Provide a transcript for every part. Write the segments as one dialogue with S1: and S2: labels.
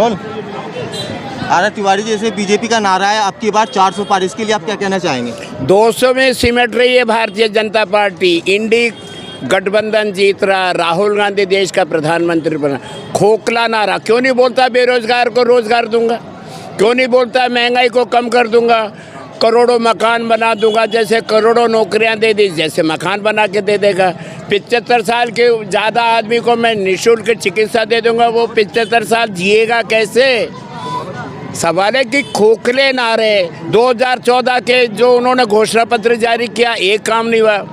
S1: Role. Are Tiwari जैसे BJP का नारा है अब की बार 400 पार, इसके लिए आप क्या कहना चाहेंगे?
S2: 200 में सिमट रही है भारतीय जनता पार्टी। इंडी गठबंधन जीत रहा, राहुल गांधी देश का प्रधानमंत्री बना। खोखला नारा क्यों नहीं बोलता बेरोजगार को रोजगार दूंगा, क्यों नहीं बोलता महंगाई को कम कर दूंगा, करोड़ों मकान बना दूंगा, जैसे करोड़ों नौकरियां दे दी, जैसे मकान बना के दे देगा। 75 साल के ज़्यादा आदमी को मैं निःशुल्क चिकित्सा दे दूंगा, वो 75 साल जिएगा कैसे? सवाल है कि खोखले नारे 2014 के जो उन्होंने घोषणा पत्र जारी किया, एक काम नहीं हुआ।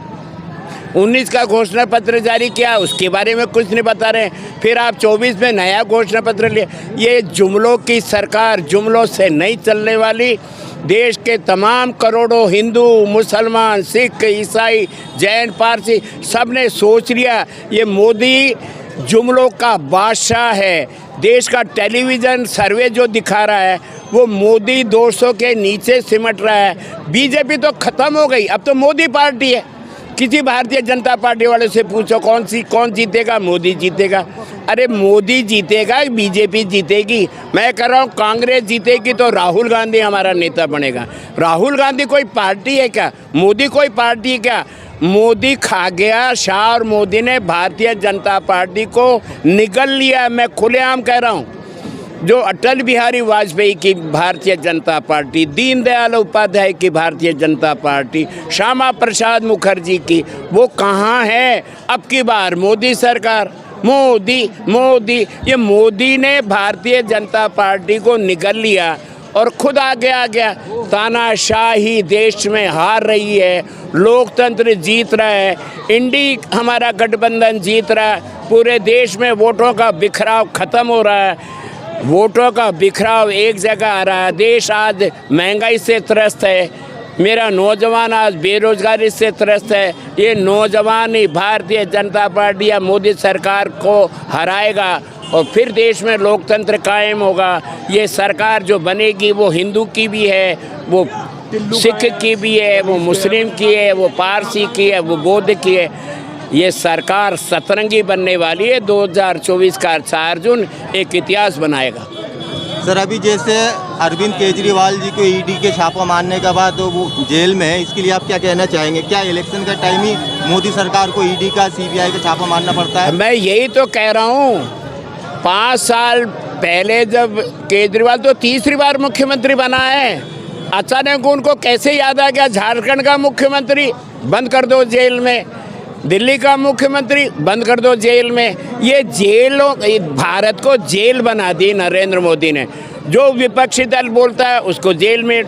S2: 19 का घोषणा पत्र जारी किया, उसके बारे में कुछ नहीं बता रहे। फिर आप 24 में नया घोषणा पत्र लिए। ये जुमलों की सरकार, जुमलों से नहीं चलने वाली। देश के तमाम करोड़ों हिंदू, मुसलमान, सिख, ईसाई, जैन, पारसी सब ने सोच लिया ये मोदी जुमलों का बादशाह है। देश का टेलीविज़न सर्वे जो दिखा रहा है वो मोदी 200 के नीचे सिमट रहा है। बीजेपी तो ख़त्म हो गई, अब तो मोदी पार्टी है। किसी भारतीय जनता पार्टी वाले से पूछो कौन जीतेगा? मोदी जीतेगा। अरे मोदी जीतेगा, बीजेपी जीतेगी। मैं कह रहा हूँ कांग्रेस जीतेगी तो राहुल गांधी हमारा नेता बनेगा। राहुल गांधी कोई पार्टी है क्या? मोदी कोई पार्टी है क्या? मोदी खा गया। शाह और मोदी ने भारतीय जनता पार्टी को निगल लिया। मैं खुलेआम कह रहा हूँ, जो अटल बिहारी वाजपेयी की भारतीय जनता पार्टी, दीनदयाल उपाध्याय की भारतीय जनता पार्टी, श्यामा प्रसाद मुखर्जी की, वो कहाँ है? अब की बार मोदी सरकार, मोदी ये मोदी ने भारतीय जनता पार्टी को निगल लिया और खुद आगे आ गया। तानाशाही देश में हार रही है, लोकतंत्र जीत रहा है, इंडी हमारा गठबंधन जीत रहा है। पूरे देश में वोटों का बिखराव खत्म हो रहा है, वोटों का बिखराव एक जगह आ रहा है। देश आज महंगाई से त्रस्त है, मेरा नौजवान आज बेरोजगारी से त्रस्त है। ये नौजवान ही भारतीय जनता पार्टी या मोदी सरकार को हराएगा और फिर देश में लोकतंत्र कायम होगा। ये सरकार जो बनेगी वो हिंदू की भी है, वो सिख की भी है, वो मुस्लिम की है, वो पारसी की है, वो बौद्ध की है। ये सरकार सतरंगी बनने वाली है। 2024 का 4 जून एक इतिहास बनाएगा।
S1: सर अभी जैसे अरविंद केजरीवाल जी को ईडी के छापा मारने के बाद तो वो जेल में है, इसके लिए आप क्या कहना चाहेंगे? क्या इलेक्शन का टाइम ही मोदी सरकार को ईडी का, सीबीआई का छापा मारना पड़ता है?
S2: मैं यही तो कह रहा हूँ। 5 साल पहले जब केजरीवाल तो तीसरी बार मुख्यमंत्री बना है, अचानक उनको कैसे याद आ गया झारखंड का मुख्यमंत्री बंद कर दो जेल में, दिल्ली का मुख्यमंत्री बंद कर दो जेल में। ये जेलों, भारत को जेल बना दी नरेंद्र मोदी ने। जो विपक्षी दल बोलता है उसको जेल में,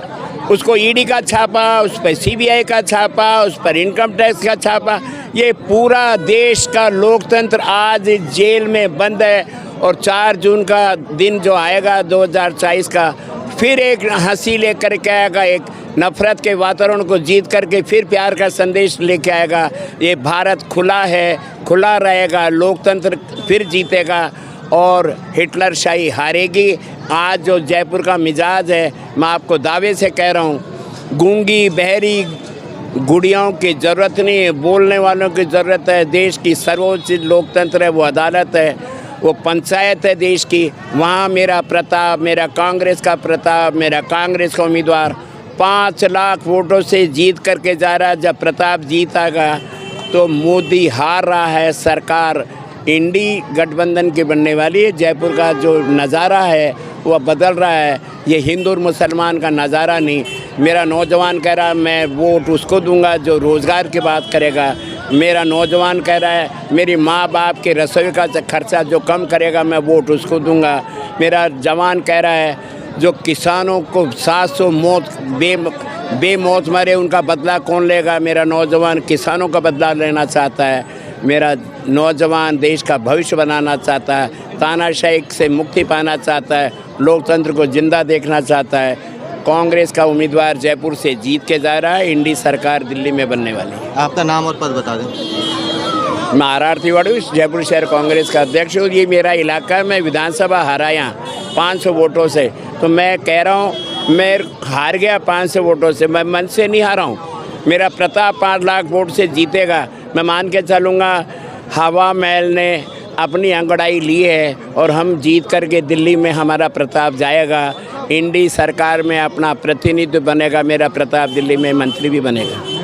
S2: उसको ईडी का छापा, उस पर सीबीआई का छापा, उस पर इनकम टैक्स का छापा। ये पूरा देश का लोकतंत्र आज जेल में बंद है। और 4 जून का दिन जो आएगा 2024 का, फिर एक हंसी लेकर के आएगा, एक नफरत के वातावरण को जीत करके फिर प्यार का संदेश लेके आएगा। ये भारत खुला है, खुला रहेगा, लोकतंत्र फिर जीतेगा और हिटलर शाही हारेगी। आज जो जयपुर का मिजाज है, मैं आपको दावे से कह रहा हूँ, गूंगी बहरी गुड़ियाओं की ज़रूरत नहीं है, बोलने वालों की ज़रूरत है। देश की सर्वोच्च लोकतंत्र है, वो अदालत है, वो पंचायत है देश की। वहाँ मेरा प्रताप, मेरा कांग्रेस का प्रताप, मेरा कांग्रेस का उम्मीदवार 5 लाख वोटों से जीत करके जा रहा है। जब प्रताप जीतेगा तो मोदी हार रहा है। सरकार इंडी गठबंधन की बनने वाली है। जयपुर का जो नज़ारा है वह बदल रहा है। ये हिंदू और मुसलमान का नज़ारा नहीं। मेरा नौजवान कह रहा है मैं वोट उसको दूंगा जो रोज़गार की बात करेगा। मेरा नौजवान कह रहा है मेरी माँ बाप के रसोई का खर्चा जो कम करेगा मैं वोट उसको दूंगा। मेरा जवान कह रहा है जो किसानों को 700 मौत बेमौत मरे उनका बदला कौन लेगा। मेरा नौजवान किसानों का बदला लेना चाहता है। मेरा नौजवान देश का भविष्य बनाना चाहता है, तानाशाही से मुक्ति पाना चाहता है, लोकतंत्र को जिंदा देखना चाहता है। कांग्रेस का उम्मीदवार जयपुर से जीत के जा रहा है। इंडी सरकार दिल्ली में बनने वाली है।
S1: आपका नाम और पद बता दें।
S2: मैं आर तिवारी, जयपुर शहर कांग्रेस का अध्यक्ष हूँ। ये मेरा इलाका है, मैं विधानसभा हारा यहाँ 500 वोटों से। तो मैं कह रहा हूँ मैं हार गया 500 वोटों से, मैं मन से नहीं हारा हूँ। मेरा प्रताप 5 लाख वोट से जीतेगा। मैं मान के चलूँगा हवा महल ने अपनी अंगड़ाई ली है और हम जीत करके दिल्ली में हमारा प्रताप जाएगा। इंडी सरकार में अपना प्रतिनिधि बनेगा, मेरा प्रताप दिल्ली में मंत्री भी बनेगा।